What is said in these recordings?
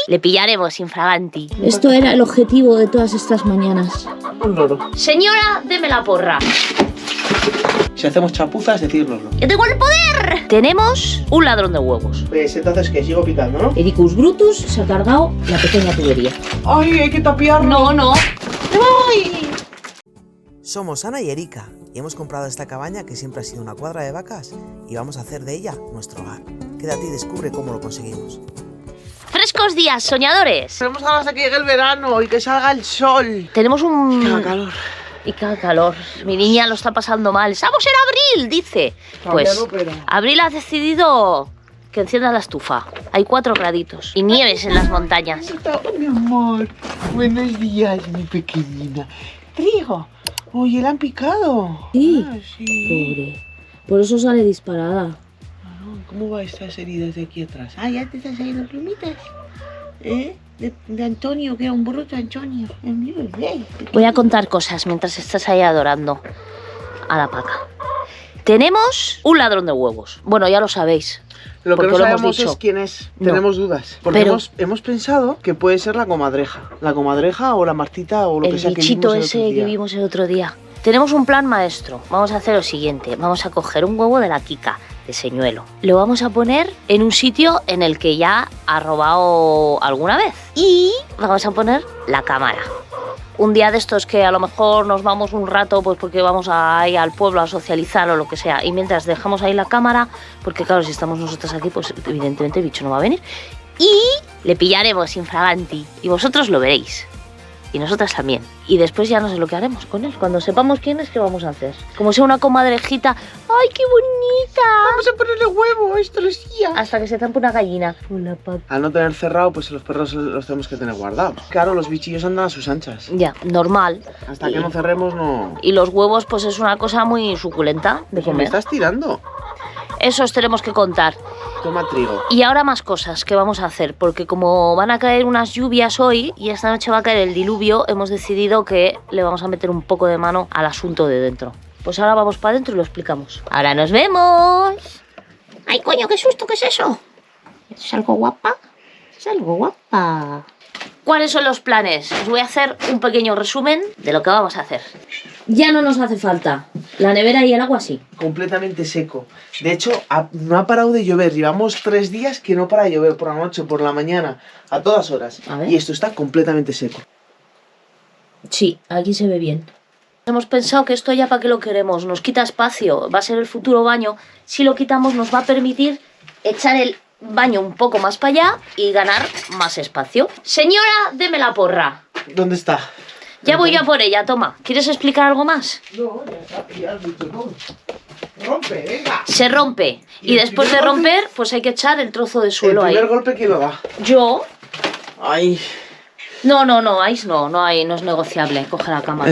le pillaremos infraganti. Esto era el objetivo de todas estas mañanas. Un loro. Señora, deme la porra. Si hacemos chapuzas, decírnoslo. ¡Yo tengo el poder! Tenemos un ladrón de huevos. Pues entonces que sigo picando, ¿no? Ericus Brutus se ha cargado la pequeña tubería. ¡Ay, hay que tapiarlo! No. ¡Ay! Somos Ana y Erika y hemos comprado esta cabaña que siempre ha sido una cuadra de vacas y vamos a hacer de ella nuestro hogar. Quédate y descubre cómo lo conseguimos. Frescos días, soñadores. Tenemos ganas de que llegue el verano y que salga el sol. Tenemos un... ¡Qué calor! Y cada calor. Mi niña lo está pasando mal. ¡Estamos en abril! Dice. Pues Cambiado, pero... abril ha decidido que encienda la estufa. Hay 4 graditos. Y nieves en las montañas. Mi amor, buenos días, mi pequeñina. Trigo, oye, ¿la han picado? Sí. Ah, sí. Pobre. Por eso sale disparada. ¿Cómo va estas heridas de aquí atrás? Ah, ya te están saliendo plumitas. ¿Eh? De Antonio, que era un bruto Antonio. Es mi bebé. Voy a contar cosas mientras estás ahí adorando a la paca. Tenemos un ladrón de huevos. Bueno, ya lo sabéis. Lo que porque no lo hemos sabemos dicho. es quién es. No. Tenemos dudas. Porque Pero- hemos pensado que puede ser la comadreja. La comadreja o la Martita o lo El que sea que bichito vimos el ese otro que día. vimos el otro día. Tenemos un plan maestro. Vamos a hacer lo siguiente. Vamos a coger un huevo de la Kika, de señuelo. Lo vamos a poner en un sitio en el que ya ha robado alguna vez. Y vamos a poner la cámara. Un día de estos que a lo mejor nos vamos un rato, pues porque vamos ahí al pueblo a socializar o lo que sea. Y mientras dejamos ahí la cámara, porque claro, si estamos nosotros aquí, pues evidentemente el bicho no va a venir. Y le pillaremos infraganti. Y vosotros lo veréis. Y nosotras también. Y después ya no sé lo que haremos con él. Cuando sepamos quién es, ¿qué vamos a hacer? Como sea una comadrejita. ¡Ay, qué bonita! Vamos a ponerle huevo, esto lo decía. Hasta que se zampe una gallina. Hola, papá. Al no tener cerrado, pues los perros los tenemos que tener guardados. Claro, los bichillos andan a sus anchas. Ya, normal. Hasta que no cerremos, no. Y los huevos, pues es una cosa muy suculenta de ¿Me comer. estás tirando? Eso os tenemos que contar. Toma trigo. Y ahora más cosas que vamos a hacer, porque como van a caer unas lluvias hoy y esta noche va a caer el diluvio, hemos decidido que le vamos a meter un poco de mano al asunto de dentro. Pues ahora vamos para adentro y lo explicamos. ¡Ahora nos vemos! ¡Ay, coño, qué susto! ¿Qué es eso? ¿Es algo guapa? ¿Es algo guapa? ¿Cuáles son los planes? Os voy a hacer un pequeño resumen de lo que vamos a hacer. Ya no nos hace falta. La nevera y el agua sí. Completamente seco. De hecho, no ha parado de llover. Llevamos 3 días que no para de llover por la noche, por la mañana, a todas horas. A ver. Y esto está completamente seco. Sí, aquí se ve bien. Hemos pensado que esto ya para qué lo queremos, nos quita espacio, va a ser el futuro baño. Si lo quitamos nos va a permitir echar el baño un poco más para allá y ganar más espacio. Señora, deme la porra. ¿Dónde está? Ya voy yo a por ella, toma. ¿Quieres explicar algo más? No, ya has dicho todo. Rompe, venga. Se rompe y ¿Y el después de primer golpe? romper pues hay que echar el trozo de El suelo ahí. primer golpe, ¿quién lo da? Yo... Ay. No, ahí no es negociable. Coge la cámara.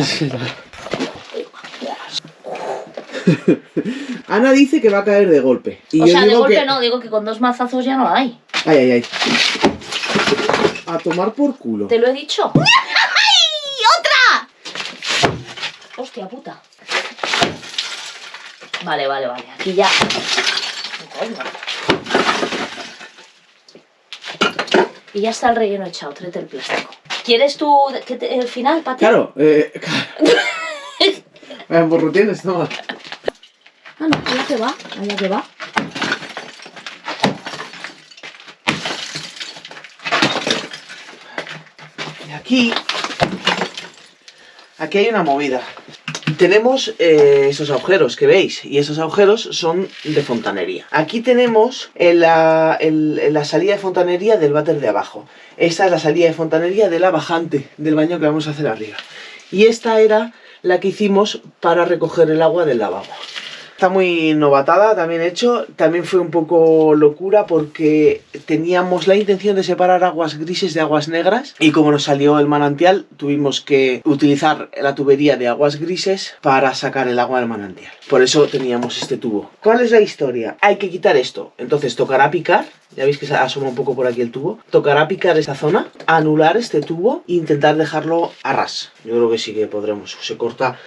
Ana dice que va a caer de golpe. Y O yo sea, de digo golpe que... no, digo que con 2 mazazos ya no hay. Ay. A tomar por culo. ¿Te lo he dicho? ¡Ay! ¡Otra! Hostia puta. Vale. Aquí ya. Y ya está el relleno echado. Tráete el plástico. ¿Quieres tú el final, Pati? Claro, Vaya borrutines, toma. Ah, no, allá que va. Y aquí hay una movida. Tenemos esos agujeros que veis, y esos agujeros son de fontanería. Aquí tenemos la salida de fontanería del váter de abajo. Esta es la salida de fontanería de la bajante del baño que vamos a hacer arriba. Y esta era la que hicimos para recoger el agua del lavabo. Está muy novatada, también hecho. También fue un poco locura porque teníamos la intención de separar aguas grises de aguas negras. Y como nos salió el manantial, tuvimos que utilizar la tubería de aguas grises para sacar el agua del manantial. Por eso teníamos este tubo. ¿Cuál es la historia? Hay que quitar esto. Entonces tocará picar. Ya veis que se asoma un poco por aquí el tubo. Tocará picar esta zona, anular este tubo e intentar dejarlo a ras. Yo creo que sí que podremos. Se corta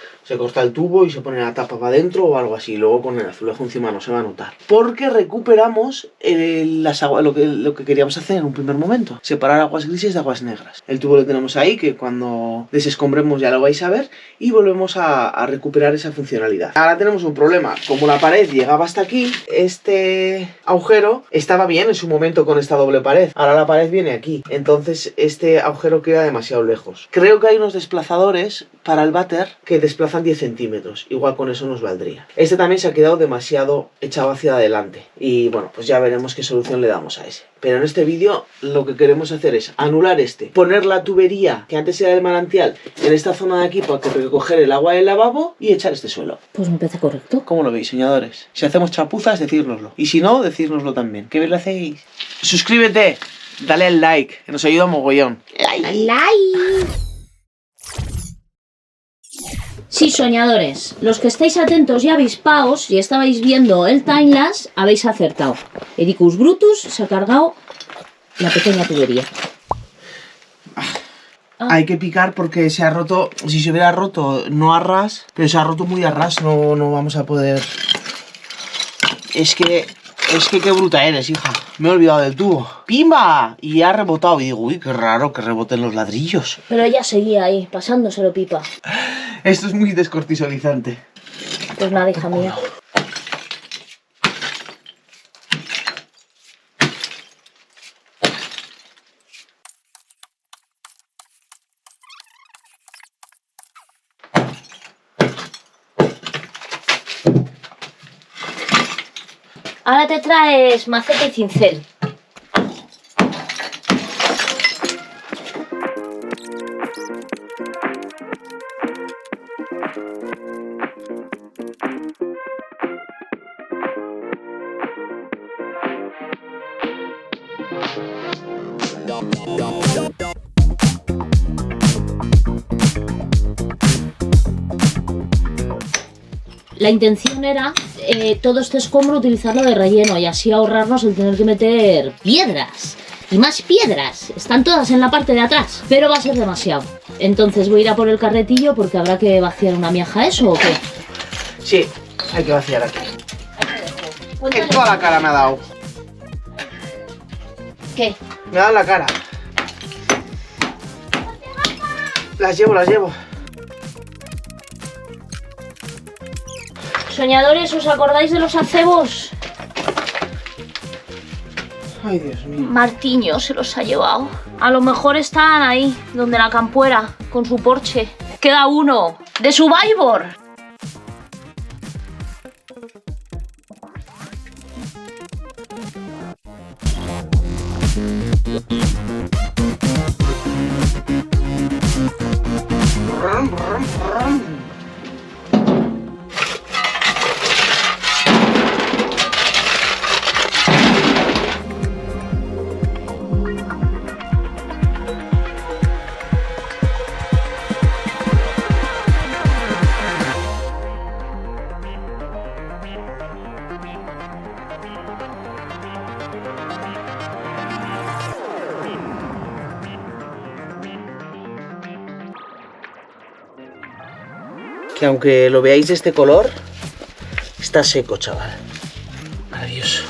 el tubo y se pone la tapa para adentro o algo así. Luego con el azulejo encima no se va a notar. Porque recuperamos las aguas, lo que queríamos hacer en un primer momento. Separar aguas grises de aguas negras. El tubo lo tenemos ahí, que cuando desescombremos ya lo vais a ver. Y volvemos a recuperar esa funcionalidad. Ahora tenemos un problema. Como la pared llegaba hasta aquí, este agujero estaba bien en su momento con esta doble pared. Ahora la pared viene aquí. Entonces este agujero queda demasiado lejos. Creo que hay unos desplazadores para el váter que desplazan 10 centímetros. Igual con eso nos valdría. Este también se ha quedado demasiado echado hacia adelante. Y bueno, pues ya veremos qué solución le damos a ese. Pero en este vídeo lo que queremos hacer es anular este. Poner la tubería que antes era del manantial en esta zona de aquí para recoger el agua del lavabo y echar este suelo. Pues me parece correcto. ¿Cómo lo veis, soñadores? Si hacemos chapuzas, decírnoslo. Y si no, decírnoslo también. ¿Qué bien lo hacéis? Suscríbete, dale al like, que nos ayuda mogollón. Like. Sí, soñadores, los que estáis atentos y avispaos y estabais viendo el timelapse, habéis acertado. Ericus Brutus se ha cargado la pequeña tubería. Hay que picar porque se ha roto. Si se hubiera roto, no a ras, pero se ha roto muy a ras, no vamos a poder. Es que qué bruta eres, hija. Me he olvidado del tubo. ¡Pimba! Y ha rebotado. Y digo, uy, qué raro que reboten los ladrillos. Pero ella seguía ahí, pasándoselo pipa. Esto es muy descortisolizante. Pues nada, hija mía. Ahora te traes maceta y cincel. La intención era todo este escombro utilizarlo de relleno y así ahorrarnos el tener que meter piedras. Y más piedras. Están todas en la parte de atrás. Pero va a ser demasiado. Entonces voy a ir a por el carretillo porque habrá que vaciar una miaja eso o qué. Sí, hay que vaciar aquí. Que toda la cara me ha dado. ¿Qué? Me ha dado la cara. Las llevo. Soñadores, ¿os acordáis de los acebos? Ay, Dios mío. Martiño se los ha llevado. A lo mejor están ahí, donde la campuera, con su Porsche. Queda uno, de Survivor. Que aunque lo veáis de este color, está seco, chaval. Maravilloso.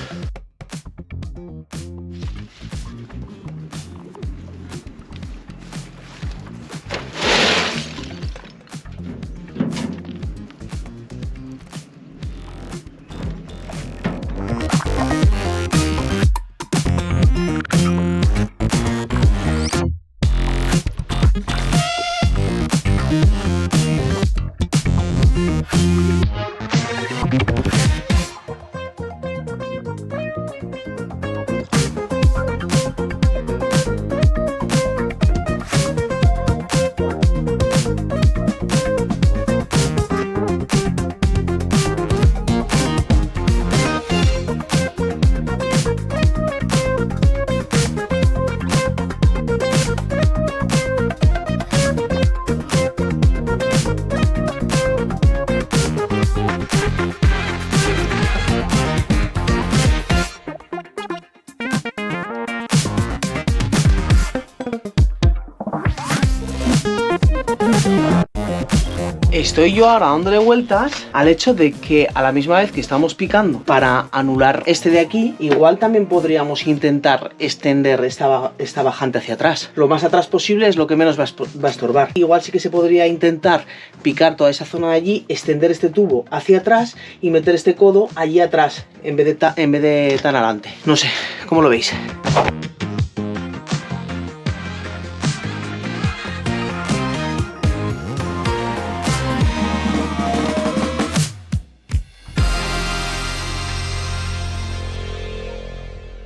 estoy yo ahora dándole vueltas al hecho de que a la misma vez que estamos picando para anular este de aquí, igual también podríamos intentar extender esta bajante hacia atrás. Lo más atrás posible es lo que menos va a estorbar. Igual sí que se podría intentar picar toda esa zona de allí, extender este tubo hacia atrás y meter este codo allí atrás en vez de tan adelante. No sé, ¿cómo lo veis?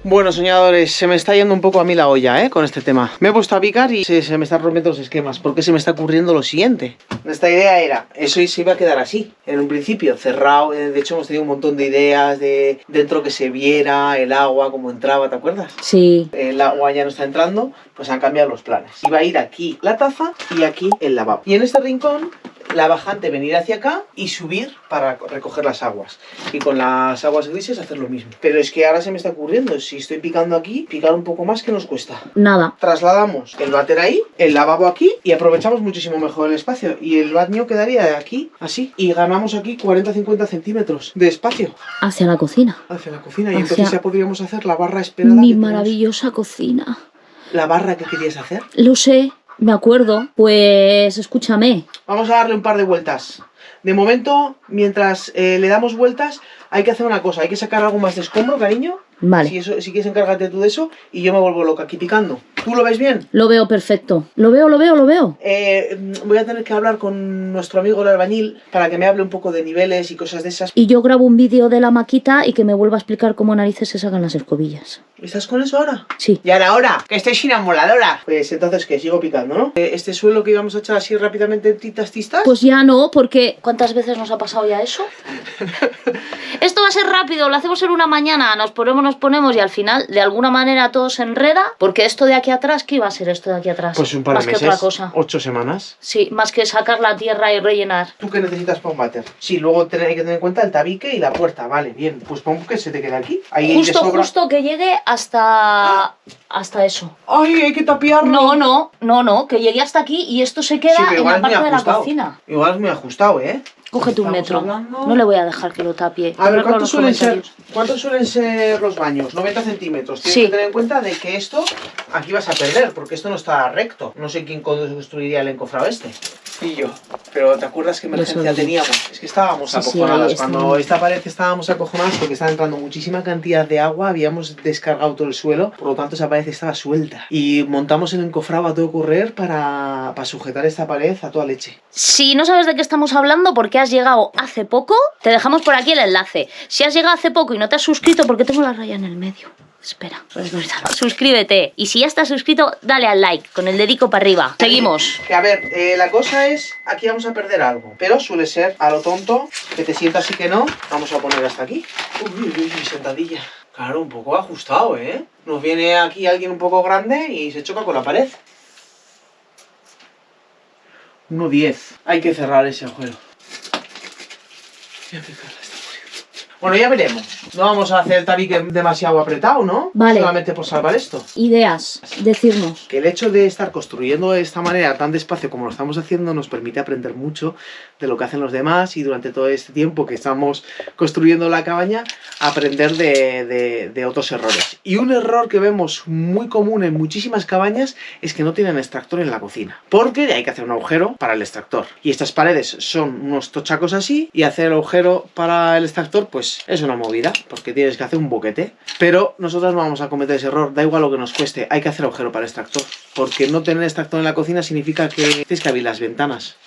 Bueno, soñadores, se me está yendo un poco a mí la olla, con este tema. Me he puesto a picar y se me están rompiendo los esquemas, porque se me está ocurriendo lo siguiente. Nuestra idea era, eso se iba a quedar así, en un principio, cerrado. De hecho, hemos tenido un montón de ideas de dentro que se viera el agua, cómo entraba, ¿te acuerdas? Sí. El agua ya no está entrando, pues han cambiado los planes. Iba a ir aquí la taza y aquí el lavabo. Y en este rincón, la bajante venir hacia acá y subir para recoger las aguas. Y con las aguas grises hacer lo mismo. Pero es que ahora se me está ocurriendo, si estoy picando aquí, picar un poco más, ¿qué nos cuesta? Nada. Trasladamos el váter ahí, el lavabo aquí y aprovechamos muchísimo mejor el espacio. Y el baño quedaría de aquí, así. Y ganamos aquí 40-50 centímetros de espacio. Hacia la cocina. Hacia la cocina. Y entonces ya podríamos hacer la barra esperada. Mi maravillosa cocina. ¿La barra que querías hacer? Lo sé. Me acuerdo, pues escúchame. Vamos a darle un par de vueltas. De momento, mientras le damos vueltas, hay que hacer una cosa. Hay que sacar algo más de escombro, cariño. Vale. Si quieres, encárgate tú de eso y yo me vuelvo loca aquí picando. ¿Tú lo ves bien? Lo veo perfecto. Lo veo. Voy a tener que hablar con nuestro amigo el albañil para que me hable un poco de niveles y cosas de esas. Y yo grabo un vídeo de la maquita y que me vuelva a explicar cómo narices se sacan las escobillas. ¿Estás con eso ahora? Sí. ¿Y ahora? ¡Que estoy sin amoladora! Pues entonces, ¿qué? Sigo picando, ¿no? Este suelo que íbamos a echar así rápidamente en tistas. Pues ya no, porque... ¿Cuántas veces nos ha pasado ya eso? Esto va a ser rápido, lo hacemos en una mañana, nos ponemos y al final, de alguna manera, todo se enreda, porque esto de aquí atrás, ¿qué iba a ser esto de aquí atrás? Pues un par de más meses, que otra cosa. 8 semanas. Sí, más que sacar la tierra y rellenar. ¿Tú qué necesitas para un váter? Sí, luego hay que tener en cuenta el tabique y la puerta, vale, bien. Pues pon que se te quede aquí. Ahí Justo que llegue hasta eso. ¡Ay, hay que tapiarlo! No, que llegue hasta aquí y esto se queda en la parte de la cocina. Igual es muy ajustado, ¿eh? Cógete un metro. No le voy a dejar que lo tapie. A ver, ¿cuántos suelen ser los baños? 90 centímetros. Tienes que tener en cuenta de que esto aquí vas a perder, porque esto no está recto. No sé quién construiría el encofrado este. Y yo. Pero ¿te acuerdas qué emergencia teníamos? Es que estábamos acojonadas. Cuando esta pared estábamos acojonadas porque estaba entrando muchísima cantidad de agua, habíamos descargado todo el suelo, por lo tanto esa pared estaba suelta. Y montamos el encofrado a todo correr para sujetar esta pared a toda leche. Si no sabes de qué estamos hablando porque has llegado hace poco, te dejamos por aquí el enlace. Si has llegado hace poco y no te has suscrito, porque tengo la raya en el medio. Espera, suscríbete. Y si ya estás suscrito, dale al like, con el dedico para arriba. Seguimos. A ver, la cosa es, aquí vamos a perder algo, pero suele ser a lo tonto, que te sientas y que no. Vamos a poner hasta aquí. Uy, mi sentadilla. Claro, un poco ajustado, ¿eh? Nos viene aquí alguien un poco grande y se choca con la pared. 1,10. Hay que cerrar ese agujero. Voy a picarla esta posición. Bueno, ya veremos. No vamos a hacer el tabique demasiado apretado, ¿no? Vale. Solamente por salvar esto. Ideas, decirnos. Que el hecho de estar construyendo de esta manera tan despacio como lo estamos haciendo nos permite aprender mucho de lo que hacen los demás y durante todo este tiempo que estamos construyendo la cabaña, aprender de otros errores. Y un error que vemos muy común en muchísimas cabañas es que no tienen extractor en la cocina. Porque hay que hacer un agujero para el extractor. Y estas paredes son unos tochacos así y hacer el agujero para el extractor pues es una movida. Porque tienes que hacer un boquete. Pero nosotros no vamos a cometer ese error, da igual lo que nos cueste, hay que hacer agujero para el extractor. Porque no tener extractor en la cocina significa que tienes que abrir las ventanas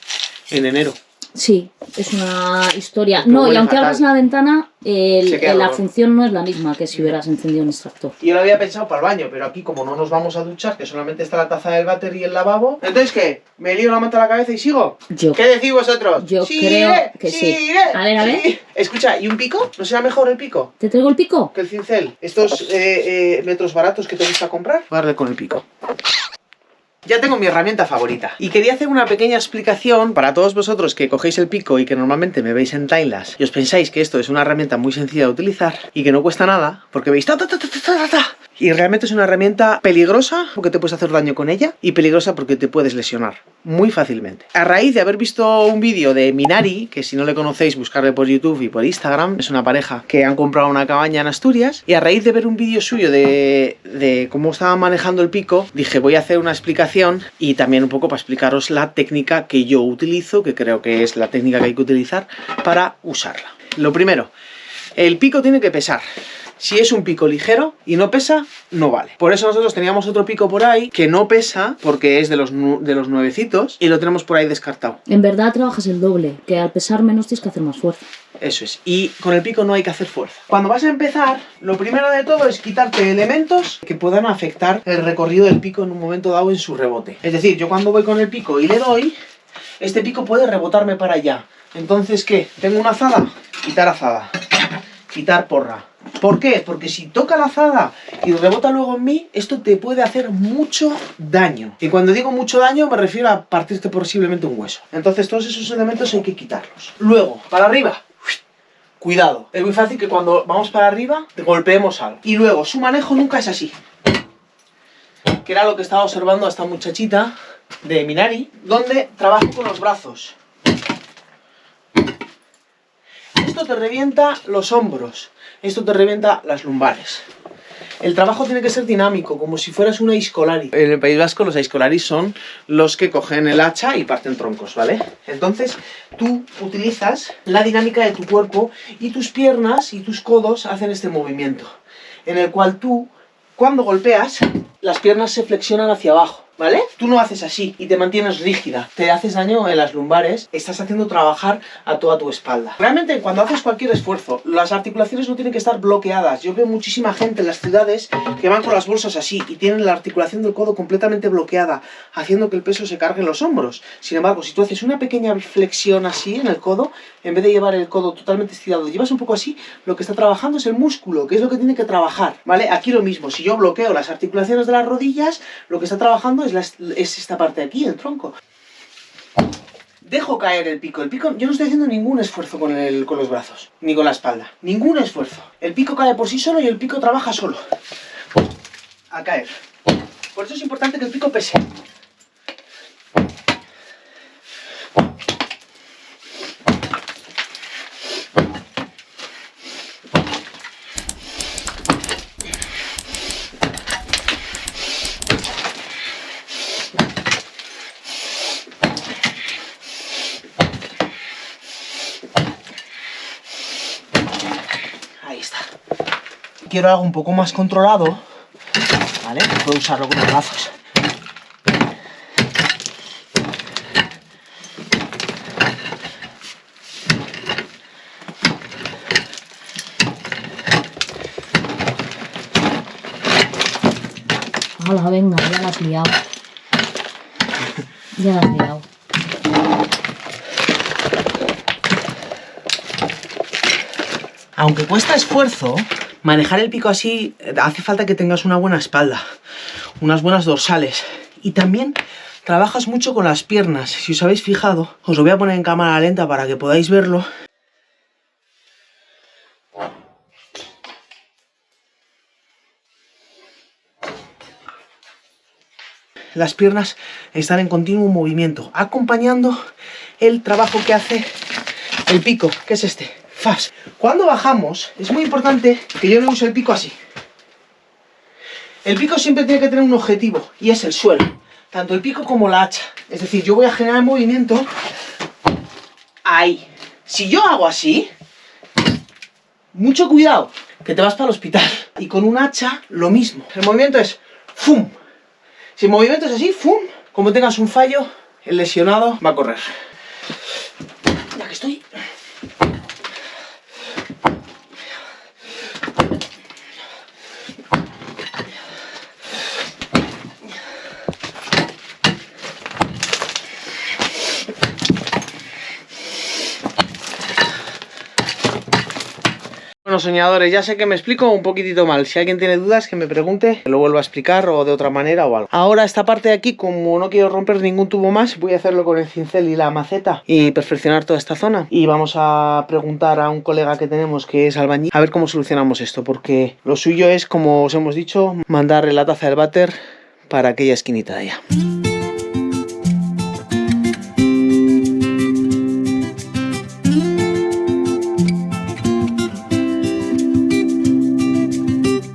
en enero. Sí, es una historia. No, y aunque abras la ventana, la función no es la misma que si hubieras encendido un extractor. Yo lo había pensado para el baño, pero aquí como no nos vamos a duchar, que solamente está la taza del váter y el lavabo, ¿entonces qué? ¿Me lío la manta a la cabeza y sigo? ¿Qué decís vosotros? Yo creo que sí. A ver. Sí. Escucha, ¿y un pico? ¿No será mejor el pico? ¿Te traigo el pico? Que el cincel. Estos metros baratos que te gusta comprar. Voy a darle con el pico. Ya tengo mi herramienta favorita. Y quería hacer una pequeña explicación para todos vosotros que cogéis el pico y que normalmente me veis en Timelapse y os pensáis que esto es una herramienta muy sencilla de utilizar y que no cuesta nada, porque veis Y realmente es una herramienta peligrosa porque te puedes hacer daño con ella y peligrosa porque te puedes lesionar muy fácilmente. A raíz de haber visto un vídeo de Minari, que si no le conocéis, buscarle por YouTube y por Instagram, es una pareja que han comprado una cabaña en Asturias, y a raíz de ver un vídeo suyo de cómo estaban manejando el pico, dije voy a hacer una explicación y también un poco para explicaros la técnica que yo utilizo, que creo que es la técnica que hay que utilizar para usarla. Lo primero, el pico tiene que pesar. Si es un pico ligero y no pesa, no vale. Por eso nosotros teníamos otro pico por ahí que no pesa porque es de los nuevecitos y lo tenemos por ahí descartado. En verdad trabajas el doble, que al pesar menos tienes que hacer más fuerza. Eso es. Y con el pico no hay que hacer fuerza. Cuando vas a empezar, lo primero de todo es quitarte elementos que puedan afectar el recorrido del pico en un momento dado en su rebote. Es decir, yo cuando voy con el pico y le doy, este pico puede rebotarme para allá. Entonces, ¿qué? Tengo una azada, quitar azada, quitar porra. ¿Por qué? Porque si toca la azada y rebota luego en mí, esto te puede hacer mucho daño. Y cuando digo mucho daño me refiero a partirte posiblemente un hueso. Entonces todos esos elementos hay que quitarlos. Luego, para arriba. Cuidado. Es muy fácil que cuando vamos para arriba golpeemos algo. Y luego, su manejo nunca es así. Que era lo que estaba observando a esta muchachita de Minari, donde trabajo con los brazos. Esto te revienta los hombros. Esto te revienta las lumbares. El trabajo tiene que ser dinámico, como si fueras un aiscolari. En el País Vasco los aiscolaris son los que cogen el hacha y parten troncos, ¿vale? Entonces tú utilizas la dinámica de tu cuerpo y tus piernas y tus codos hacen este movimiento, en el cual tú, cuando golpeas, las piernas se flexionan hacia abajo. ¿Vale? Tú no haces así y te mantienes rígida, te haces daño en las lumbares, estás haciendo trabajar a toda tu espalda. Realmente cuando haces cualquier esfuerzo, las articulaciones no tienen que estar bloqueadas. Yo veo muchísima gente en las ciudades que van con las bolsas así y tienen la articulación del codo completamente bloqueada, haciendo que el peso se cargue en los hombros. Sin embargo, si tú haces una pequeña flexión así en el codo, en vez de llevar el codo totalmente estirado, llevas un poco así, lo que está trabajando es el músculo, que es lo que tiene que trabajar, ¿vale? Aquí lo mismo, si yo bloqueo las articulaciones de las rodillas, lo que está trabajando es esta parte de aquí, el tronco. Dejo caer el pico. El pico, yo no estoy haciendo ningún esfuerzo con los brazos, ni con la espalda. Ningún esfuerzo. El pico cae por sí solo y el pico trabaja solo. A caer. Por eso es importante que el pico pese. Ahí está. Quiero algo un poco más controlado, ¿vale? Puedo usarlo con los brazos. Hola, venga, ya la has liado. Ya la has liado. Aunque cuesta esfuerzo, manejar el pico así hace falta que tengas una buena espalda, unas buenas dorsales. Y también trabajas mucho con las piernas. Si os habéis fijado, os lo voy a poner en cámara lenta para que podáis verlo. Las piernas están en continuo movimiento, acompañando el trabajo que hace el pico, que es este. Fast. Cuando bajamos, es muy importante que yo no use el pico así. El pico siempre tiene que tener un objetivo, y es el suelo. Tanto el pico como la hacha. Es decir, yo voy a generar movimiento ahí. Si yo hago así, mucho cuidado, que te vas para el hospital. Y con un hacha, lo mismo. El movimiento es ¡fum! Si el movimiento es así, ¡fum! Como tengas un fallo, el lesionado va a correr. Ya que estoy... Bueno, soñadores, ya sé que me explico un poquitito mal. Si alguien tiene dudas, que me pregunte, lo vuelvo a explicar o de otra manera o algo. Ahora esta parte de aquí, como no quiero romper ningún tubo más, voy a hacerlo con el cincel y la maceta y perfeccionar toda esta zona. Y vamos a preguntar a un colega que tenemos que es albañil a ver cómo solucionamos esto, porque lo suyo es, como os hemos dicho, mandar la taza del váter para aquella esquinita de allá.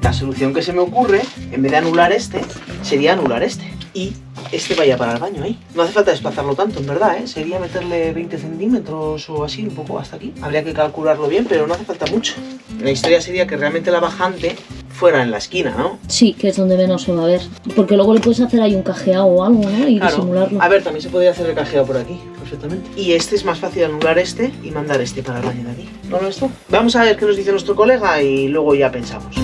La solución que se me ocurre, en vez de anular este, sería anular este. Y este vaya para el baño ahí. No hace falta desplazarlo tanto, en verdad, ¿eh? Sería meterle 20 centímetros o así, un poco hasta aquí. Habría que calcularlo bien, pero no hace falta mucho. La historia sería que realmente la bajante fuera en la esquina, ¿no? Sí, que es donde menos se va a ver. Porque luego le puedes hacer ahí un cajeado o algo, ¿no? Y Claro. disimularlo. A ver, también se podría hacer el cajeado por aquí, perfectamente. Y este es más fácil anular este y mandar este para el baño de aquí. ¿No lo ves tú? Vamos a ver qué nos dice nuestro colega y luego ya pensamos.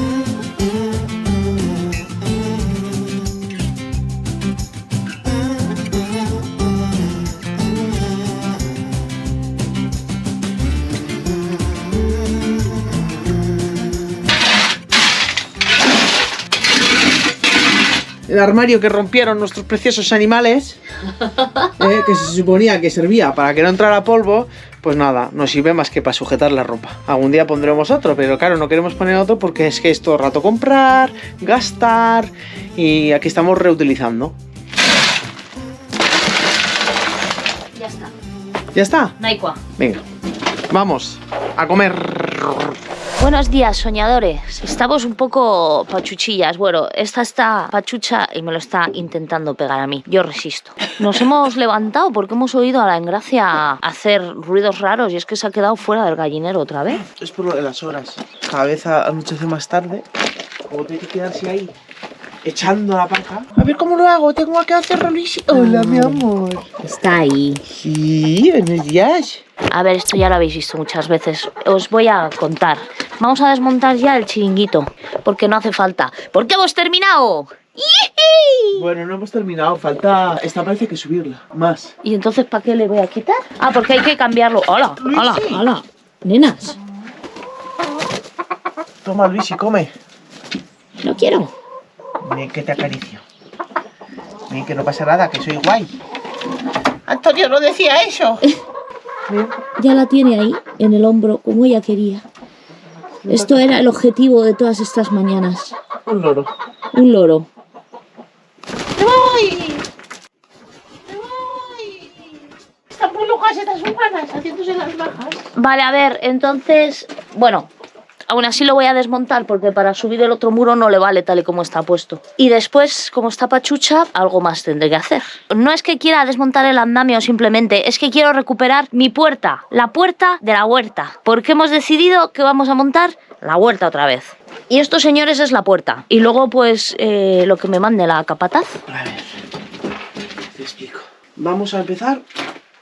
El armario que rompieron nuestros preciosos animales, que se suponía que servía para que no entrara polvo, pues nada, no sirve más que para sujetar la ropa. Algún día pondremos otro, pero claro, no queremos poner otro porque es que es todo el rato comprar, gastar y aquí estamos reutilizando. Ya está. ¿Ya está? Naikwa. Venga, vamos a comer. Buenos días, soñadores. Estamos un poco pachuchillas. Bueno, esta está pachucha y me lo está intentando pegar a mí. Yo resisto. Nos hemos levantado porque hemos oído a la Engracia hacer ruidos raros y es que se ha quedado fuera del gallinero otra vez. Es por lo de las horas. Cada vez anochece más tarde. Como tiene que quedarse ahí echando la paja. A ver cómo lo hago. Tengo que hacerlo, Luis. Hola, mi amor. Está ahí. Sí, buenos días. A ver, esto ya lo habéis visto muchas veces. Os voy a contar. Vamos a desmontar ya el chiringuito, porque no hace falta. ¿Por qué hemos terminado? ¡Yipi! Bueno, no hemos terminado. Falta... Esta parece que subirla. Más. ¿Y entonces para qué le voy a quitar? Ah, porque hay que cambiarlo. ¡Hala! ¡Hala! ¡Hala! Nenas, Toma, Luis, y come. no quiero. Ven que te acaricio. Ven que no pasa nada, que soy guay. Antonio no decía eso. Ven. Ya la tiene ahí, en el hombro, como ella quería. Esto era el objetivo de todas estas mañanas. Un loro. Un loro. ¡Me voy! ¡Me voy! Están muy locas estas humanas haciéndose las bajas. Vale, a ver, entonces... Bueno, aún así lo voy a desmontar porque para subir el otro muro no le vale tal y como está puesto. Y después, como está pachucha, algo más tendré que hacer. No es que quiera desmontar el andamio simplemente, es que quiero recuperar mi puerta, la puerta de la huerta. Porque hemos decidido que vamos a montar la huerta otra vez. Y esto, señores, es la puerta. Y luego, pues, lo que me mande la capataz. A ver, te explico. Vamos a empezar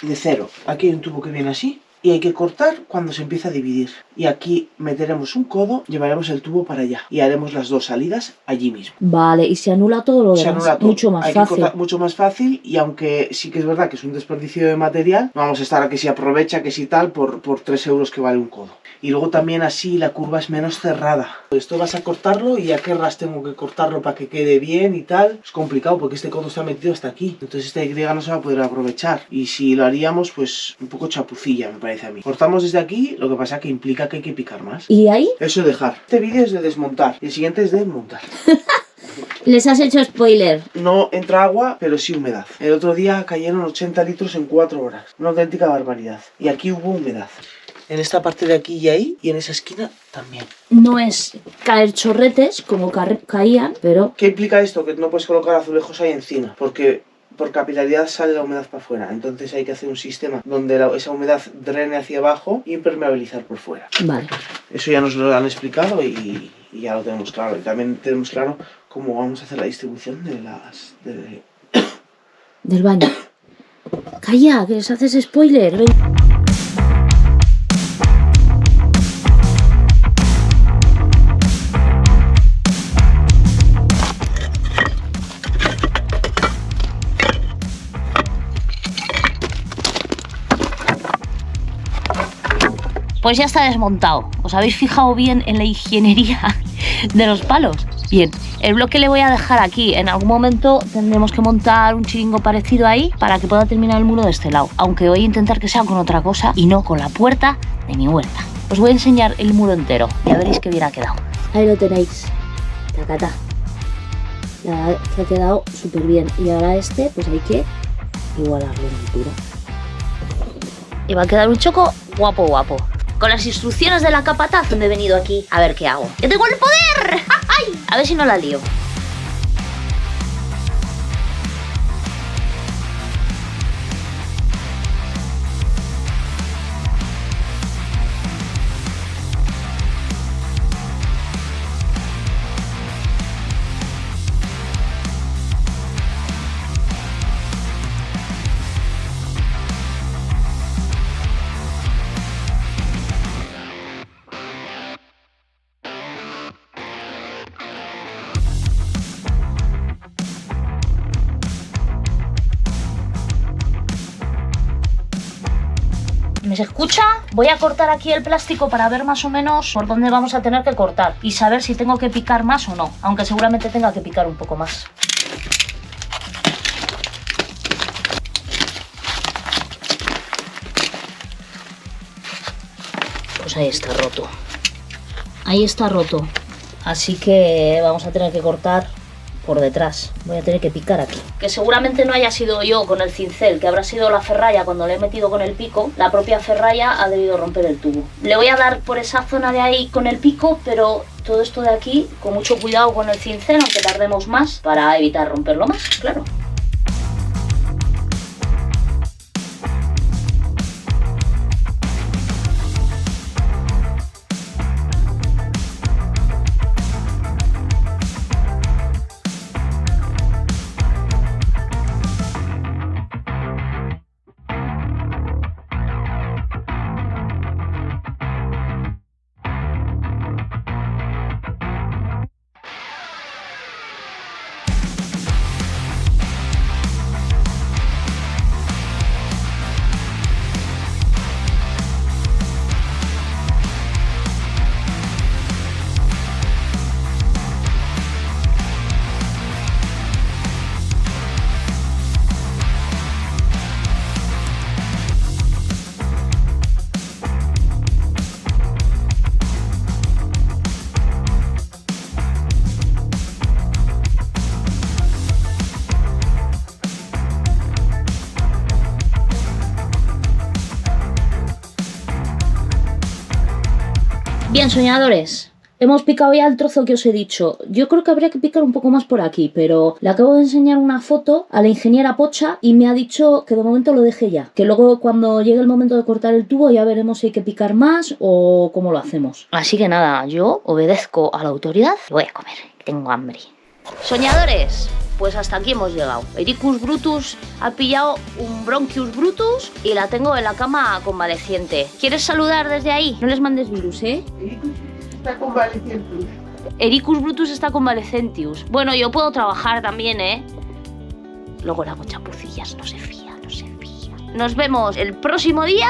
de cero. Aquí hay un tubo que viene así. Y hay que cortar cuando se empieza a dividir. Y aquí meteremos un codo, llevaremos el tubo para allá. Y haremos las dos salidas allí mismo. Vale, y se anula todo lo Se demás. anula todo. Mucho más Hay que fácil. cortar mucho más fácil. Y aunque sí que es verdad que es un desperdicio de material, no vamos a estar a que si aprovecha, que si tal, por 3 euros que vale un codo. Y luego también así la curva es menos cerrada. Esto vas a cortarlo y a qué ras tengo que cortarlo para que quede bien y tal. Es complicado porque este codo está metido hasta aquí. Entonces esta Y no se va a poder aprovechar. Y si lo haríamos, pues un poco chapucilla, me parece a mí. Cortamos desde aquí, lo que pasa que implica que hay que picar más. ¿Y ahí? Eso dejar. Este vídeo es de desmontar y el siguiente es de montar. Les has hecho spoiler. No entra agua, pero sí humedad. El otro día cayeron 80 litros en 4 horas. Una auténtica barbaridad. Y aquí hubo humedad. En esta parte de aquí y ahí, y en esa esquina también. No es caer chorretes como caían, pero ¿Qué implica esto? Que no puedes colocar azulejos ahí encima, porque por capilaridad sale la humedad para afuera. Entonces hay que hacer un sistema donde esa humedad drene hacia abajo y impermeabilizar por fuera. vale. Eso ya nos lo han explicado y ya lo tenemos claro. Y también tenemos claro cómo vamos a hacer la distribución de las... Del baño. Calla, que les haces spoiler. Ven. Pues ya está desmontado. ¿Os habéis fijado bien en la ingeniería de los palos? Bien, el bloque le voy a dejar aquí. En algún momento tendremos que montar un chiringo parecido ahí para que pueda terminar el muro de este lado. Aunque voy a intentar que sea con otra cosa y no con la puerta de mi huerta. Os voy a enseñar el muro entero. Ya veréis que bien ha quedado. Ahí lo tenéis. Tacata. La verdad que ha quedado súper bien. Y ahora este, pues hay que igualarlo en altura. Y va a quedar un choco guapo, guapo. Con las instrucciones de la capataz me he venido aquí a ver qué hago. ¡Que tengo el poder! ¡Ay! A ver si no la lío. ¿Me se escucha? Voy a cortar aquí el plástico para ver más o menos por dónde vamos a tener que cortar y saber si tengo que picar más o no, aunque seguramente tenga que picar un poco más. Pues ahí está roto. Ahí está roto. Así que vamos a tener que cortar por detrás. Voy a tener que picar aquí. Que seguramente no haya sido yo con el cincel, que habrá sido la ferralla cuando le he metido con el pico. La propia ferralla ha debido romper el tubo. Le voy a dar por esa zona de ahí con el pico, pero todo esto de aquí con mucho cuidado con el cincel, aunque tardemos más para evitar romperlo más, claro. Bien, soñadores, hemos picado ya el trozo que os he dicho. Yo creo que habría que picar un poco más por aquí, pero le acabo de enseñar una foto a la ingeniera Pocha y me ha dicho que de momento lo deje ya. Que luego cuando llegue el momento de cortar el tubo ya veremos si hay que picar más o cómo lo hacemos. Así que nada, yo obedezco a la autoridad y voy a comer, que tengo hambre. Soñadores, pues hasta aquí hemos llegado. Ericus Brutus ha pillado un Bronchius Brutus y la tengo en la cama convaleciente. ¿Quieres saludar desde ahí? No les mandes virus, ¿eh? Está convaleciente. Ericus Brutus está convalescentius. Bueno, yo puedo trabajar también, ¿eh? Luego le hago chapucillas, no se fía, no se fía. Nos vemos el próximo día,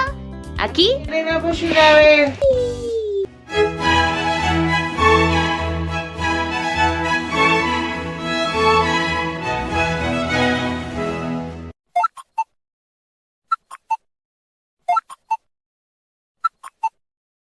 aquí. Venga, pues una vez.